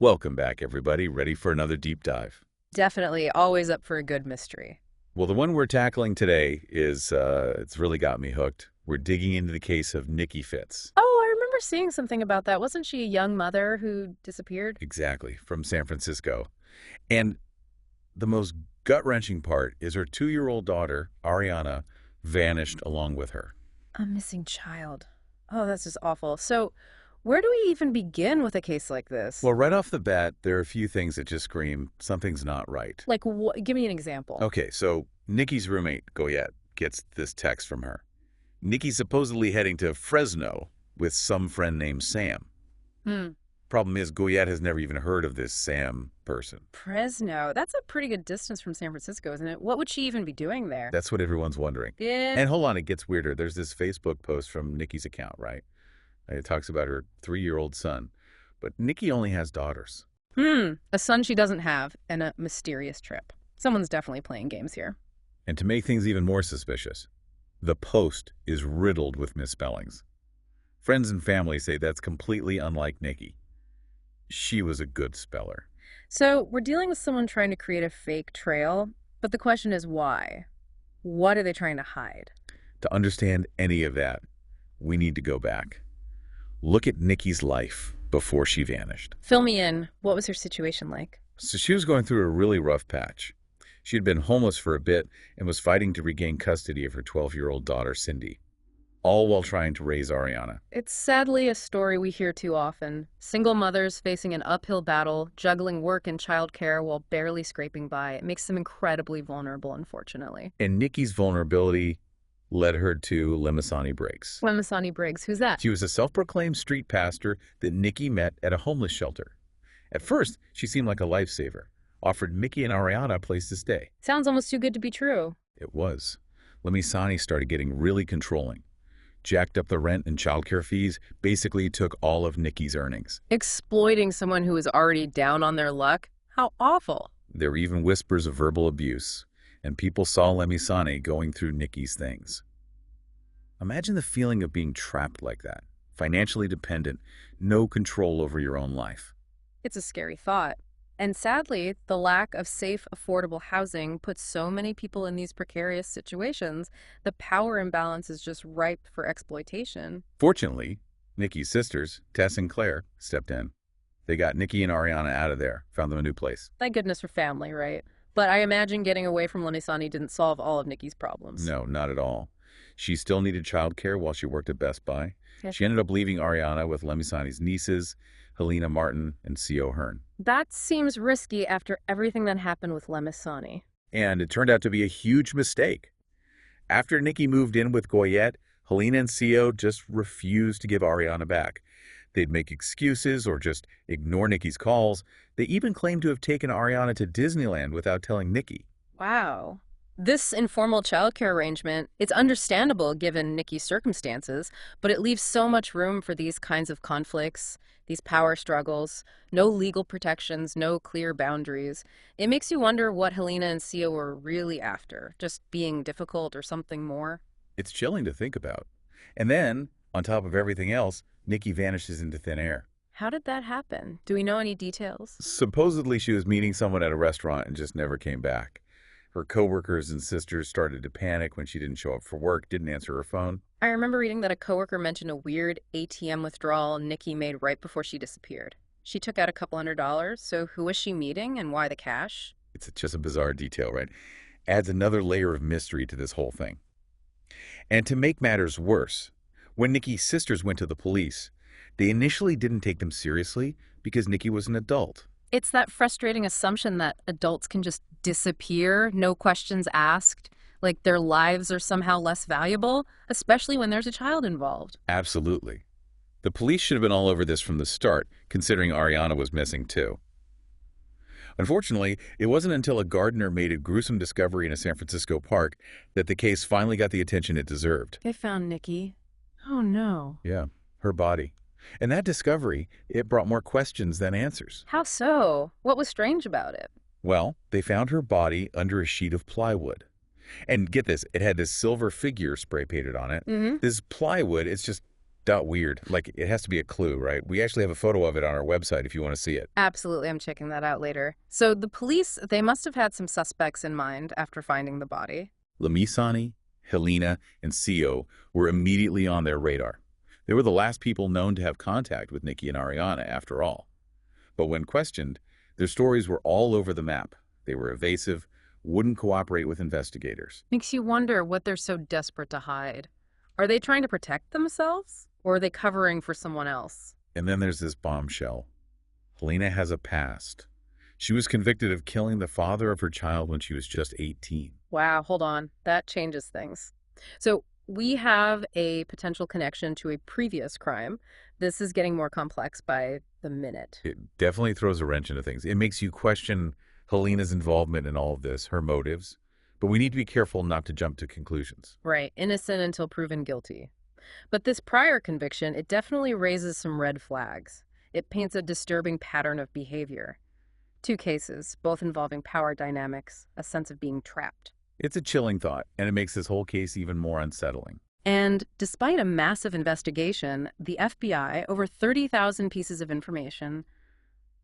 Welcome back, everybody. Ready for another deep dive? Definitely always up for a good mystery. Well, the one we're tackling today is, it's really got me hooked. We're digging into the case of Nikki Fitz. Oh, I remember seeing something about that. Wasn't she a young mother who disappeared? Exactly, from San Francisco. And the most gut-wrenching part is her 2-year-old daughter, Ariana, vanished along with her. A missing child. Oh, that's just awful. So, where do we even begin with a case like this? Well, right off the bat, there are a few things that just scream something's not right. Like, give me an example. Okay, so Nikki's roommate, Goyette, gets this text from her. Nikki's supposedly heading to Fresno with some friend named Sam. Problem is, Goyette has never even heard of this Sam person. Fresno. That's a pretty good distance from San Francisco, isn't it? What would she even be doing there? That's what everyone's wondering. Yeah. And hold on, it gets weirder. There's this Facebook post from Nikki's account, right? It talks about her 3-year-old son. But Nikki only has daughters. A son she doesn't have and a mysterious trip. Someone's definitely playing games here. And to make things even more suspicious, the post is riddled with misspellings. Friends and family say that's completely unlike Nikki. She was a good speller. So, we're dealing with someone trying to create a fake trail, but the question is why? What are they trying to hide? To understand any of that, we need to go back. Look at Nikki's life before she vanished. Fill me in. What was her situation like? So she was going through a really rough patch. She had been homeless for a bit and was fighting to regain custody of her 12-year-old daughter, Cindy, all while trying to raise Ariana. It's sadly a story we hear too often. Single mothers facing an uphill battle, juggling work and childcare while barely scraping by. It makes them incredibly vulnerable, unfortunately. And Nikki's vulnerability led her to Lameisani Briggs. Lameisani Briggs, who's that? She was a self-proclaimed street pastor that Nikki met at a homeless shelter. At first, she seemed like a lifesaver, offered Nikki and Ariana a place to stay. Sounds almost too good to be true. It was. Lameisani started getting really controlling. Jacked up the rent and childcare fees, basically took all of Nikki's earnings. Exploiting someone who is already down on their luck? How awful. There were even whispers of verbal abuse, and people saw Lameisani going through Nikki's things. Imagine the feeling of being trapped like that, financially dependent, no control over your own life. It's a scary thought. And sadly, the lack of safe, affordable housing puts so many people in these precarious situations. The power imbalance is just ripe for exploitation. Fortunately, Nikki's sisters, Tess and Claire, stepped in. They got Nikki and Ariana out of there, found them a new place. Thank goodness for family, right? But I imagine getting away from Lameisani didn't solve all of Nikki's problems. No, not at all. She still needed childcare while she worked at Best Buy. Yes. She ended up leaving Ariana with Lameisani's nieces, Helina and Sio. That seems risky after everything that happened with Lameisani. And it turned out to be a huge mistake. After Nikki moved in with Goyette, Helina and Sio just refused to give Ariana back. They'd make excuses or just ignore Nikki's calls. They even claimed to have taken Ariana to Disneyland without telling Nikki. Wow. This informal childcare arrangement, it's understandable given Nikki's circumstances, but it leaves so much room for these kinds of conflicts, these power struggles, no legal protections, no clear boundaries. It makes you wonder what Helina and Sio were really after, just being difficult or something more. It's chilling to think about. And then, on top of everything else, Nikki vanishes into thin air. How did that happen? Do we know any details? Supposedly she was meeting someone at a restaurant and just never came back. Her coworkers and sisters started to panic when she didn't show up for work, didn't answer her phone. I remember reading that a coworker mentioned a weird ATM withdrawal Nikki made right before she disappeared. She took out a couple $100, so who was she meeting and why the cash? It's just a bizarre detail, right? Adds another layer of mystery to this whole thing. And to make matters worse, when Nikki's sisters went to the police, they initially didn't take them seriously because Nikki was an adult. It's that frustrating assumption that adults can just disappear, no questions asked, like their lives are somehow less valuable, especially when there's a child involved. Absolutely. The police should have been all over this from the start, considering Ariana was missing too. Unfortunately, it wasn't until a gardener made a gruesome discovery in a San Francisco park that the case finally got the attention it deserved. They found Nikki. Oh no. Yeah, her body. And that discovery, it brought more questions than answers. How so? What was strange about it? Well, they found her body under a sheet of plywood. And get this, it had this silver figure spray painted on it. This plywood, it's just .weird. Like, it has to be a clue, right? We actually have a photo of it on our website if you want to see it. Absolutely, I'm checking that out later. So the police, they must have had some suspects in mind after finding the body. Lameisani, Helina, and Sio were immediately on their radar. They were the last people known to have contact with Nikki and Ariana, after all. But when questioned, their stories were all over the map. They were evasive, wouldn't cooperate with investigators. Makes you wonder what they're so desperate to hide. Are they trying to protect themselves, or are they covering for someone else? And then there's this bombshell. Helina has a past. She was convicted of killing the father of her child when she was just 18. Wow, hold on. That changes things. So we have a potential connection to a previous crime. This is getting more complex by the minute. It definitely throws a wrench into things. It makes you question Helina's involvement in all of this, her motives. But we need to be careful not to jump to conclusions. Right, innocent until proven guilty. But this prior conviction, it definitely raises some red flags. It paints a disturbing pattern of behavior. 2 cases, both involving power dynamics, a sense of being trapped. It's a chilling thought, and it makes this whole case even more unsettling. And despite a massive investigation, the FBI, over 30,000 pieces of information,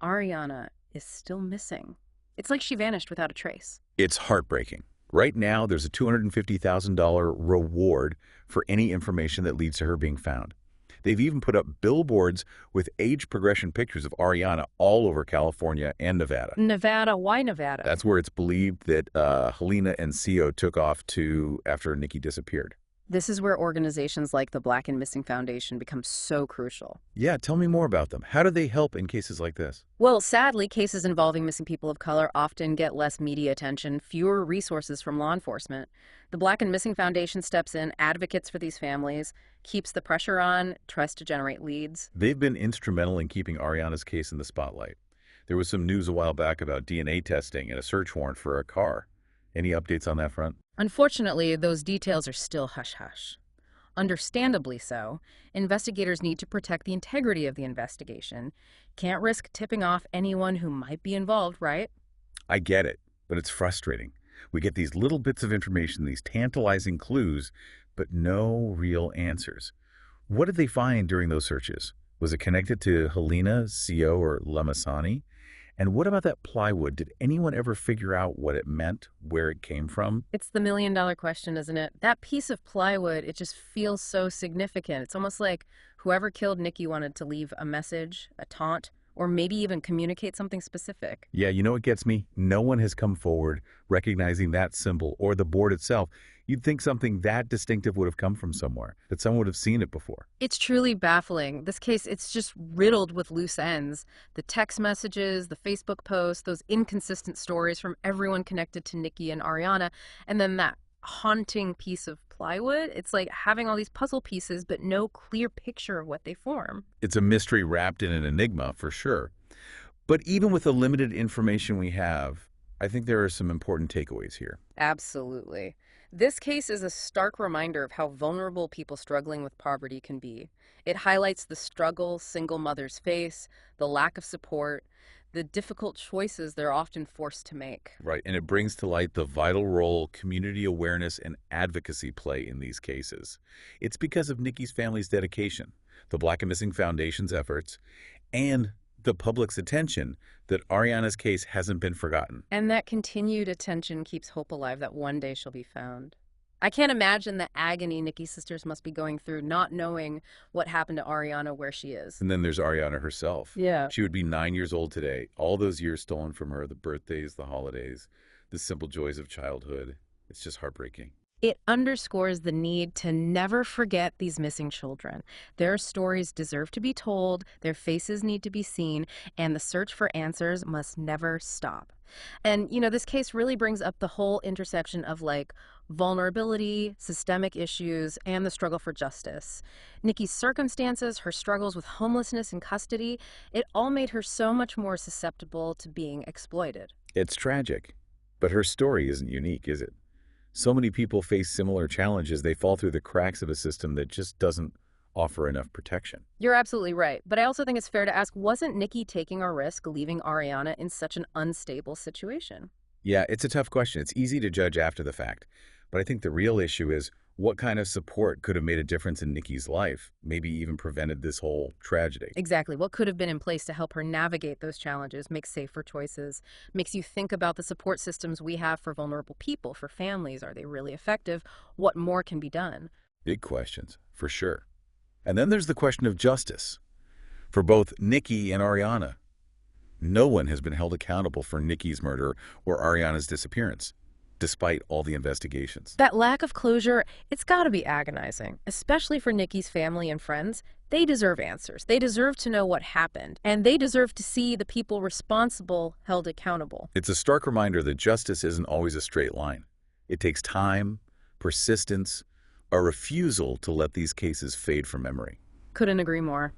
Ariana is still missing. It's like she vanished without a trace. It's heartbreaking. Right now, there's a $250,000 reward for any information that leads to her being found. They've even put up billboards with age progression pictures of Ariana all over California and Nevada. Nevada? Why Nevada? That's where it's believed that Helina and Sio took off to after Nikki disappeared. This is where organizations like the Black and Missing Foundation become so crucial. Yeah, tell me more about them. How do they help in cases like this? Well, sadly, cases involving missing people of color often get less media attention, fewer resources from law enforcement. The Black and Missing Foundation steps in, advocates for these families, keeps the pressure on, tries to generate leads. They've been instrumental in keeping Ariana's case in the spotlight. There was some news a while back about DNA testing and a search warrant for a car. Any updates on that front? Unfortunately, those details are still hush-hush. Understandably so, investigators need to protect the integrity of the investigation. Can't risk tipping off anyone who might be involved, right? I get it, but it's frustrating. We get these little bits of information, these tantalizing clues, but no real answers. What did they find during those searches? Was it connected to Helina, Sio, or Lameisani? And what about that plywood? Did anyone ever figure out what it meant, where it came from? It's the million-dollar question, isn't it? That piece of plywood, it just feels so significant. It's almost like whoever killed Nikki wanted to leave a message, a taunt, or maybe even communicate something specific. Yeah, you know what gets me? No one has come forward recognizing that symbol or the board itself. You'd think something that distinctive would have come from somewhere, that someone would have seen it before. It's truly baffling. This case, it's just riddled with loose ends. The text messages, the Facebook posts, those inconsistent stories from everyone connected to Nikki and Ariana, and then that haunting piece of plywood. It's like having all these puzzle pieces, but no clear picture of what they form. It's a mystery wrapped in an enigma, for sure. But even with the limited information we have, I think there are some important takeaways here. Absolutely. This case is a stark reminder of how vulnerable people struggling with poverty can be. It highlights the struggle single mothers face, the lack of support, the difficult choices they're often forced to make. Right, and it brings to light the vital role community awareness and advocacy play in these cases. It's because of Nikki's family's dedication, the Black and Missing Foundation's efforts, and the public's attention that Ariana's case hasn't been forgotten. And that continued attention keeps hope alive that one day she'll be found. I can't imagine the agony Nikki's sisters must be going through, not knowing what happened to Ariana where she is. And then there's Ariana herself. Yeah. She would be 9 years old today. All those years stolen from her, the birthdays, the holidays, the simple joys of childhood. It's just heartbreaking. It underscores the need to never forget these missing children. Their stories deserve to be told, their faces need to be seen, and the search for answers must never stop. And, this case really brings up the whole intersection of vulnerability, systemic issues, and the struggle for justice. Nikki's circumstances, her struggles with homelessness and custody, it all made her so much more susceptible to being exploited. It's tragic, but her story isn't unique, is it? So many people face similar challenges. They fall through the cracks of a system that just doesn't offer enough protection. You're absolutely right. But I also think it's fair to ask, wasn't Nikki taking a risk leaving Ariana in such an unstable situation? Yeah, it's a tough question. It's easy to judge after the fact. But I think the real issue is, What kind of support could have made a difference in Nikki's life, maybe even prevented this whole tragedy? Exactly. What could have been in place to help her navigate those challenges, make safer choices, makes you think about the support systems we have for vulnerable people, for families. Are they really effective? What more can be done? Big questions, for sure. And then there's the question of justice. For both Nikki and Ariana, no one has been held accountable for Nikki's murder or Ariana's disappearance, despite all the investigations. That lack of closure, it's got to be agonizing, especially for Nikki's family and friends. They deserve answers. They deserve to know what happened, and they deserve to see the people responsible held accountable. It's a stark reminder that justice isn't always a straight line. It takes time, persistence, a refusal to let these cases fade from memory. Couldn't agree more.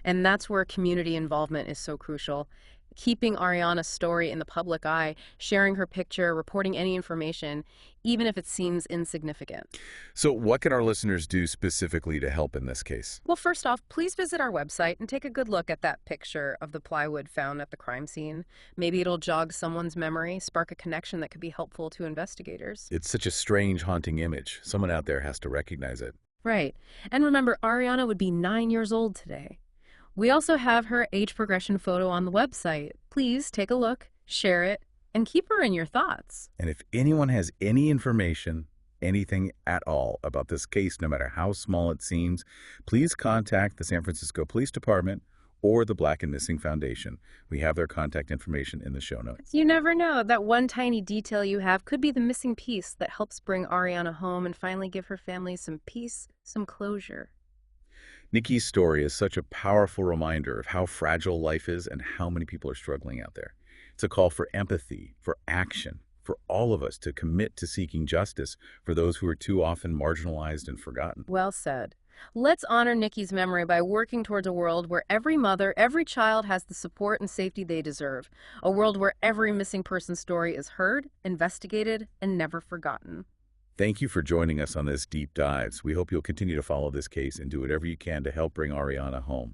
And that's where community involvement is so crucial. Keeping Ariana's story in the public eye, sharing her picture, reporting any information, even if it seems insignificant. So what can our listeners do specifically to help in this case? Well, first off, please visit our website and take a good look at that picture of the plywood found at the crime scene. Maybe it'll jog someone's memory, spark a connection that could be helpful to investigators. It's such a strange, haunting image. Someone out there has to recognize it. Right. And remember, Ariana would be 9 years old today. We also have her age progression photo on the website. Please take a look, share it, and keep her in your thoughts. And if anyone has any information, anything at all about this case, no matter how small it seems, please contact the San Francisco Police Department or the Black and Missing Foundation. We have their contact information in the show notes. You never know. That one tiny detail you have could be the missing piece that helps bring Ariana home and finally give her family some peace, some closure. Nikki's story is such a powerful reminder of how fragile life is and how many people are struggling out there. It's a call for empathy, for action, for all of us to commit to seeking justice for those who are too often marginalized and forgotten. Well said. Let's honor Nikki's memory by working towards a world where every mother, every child has the support and safety they deserve. A world where every missing person's story is heard, investigated, and never forgotten. Thank you for joining us on this deep dives. We hope you'll continue to follow this case and do whatever you can to help bring Ariana home.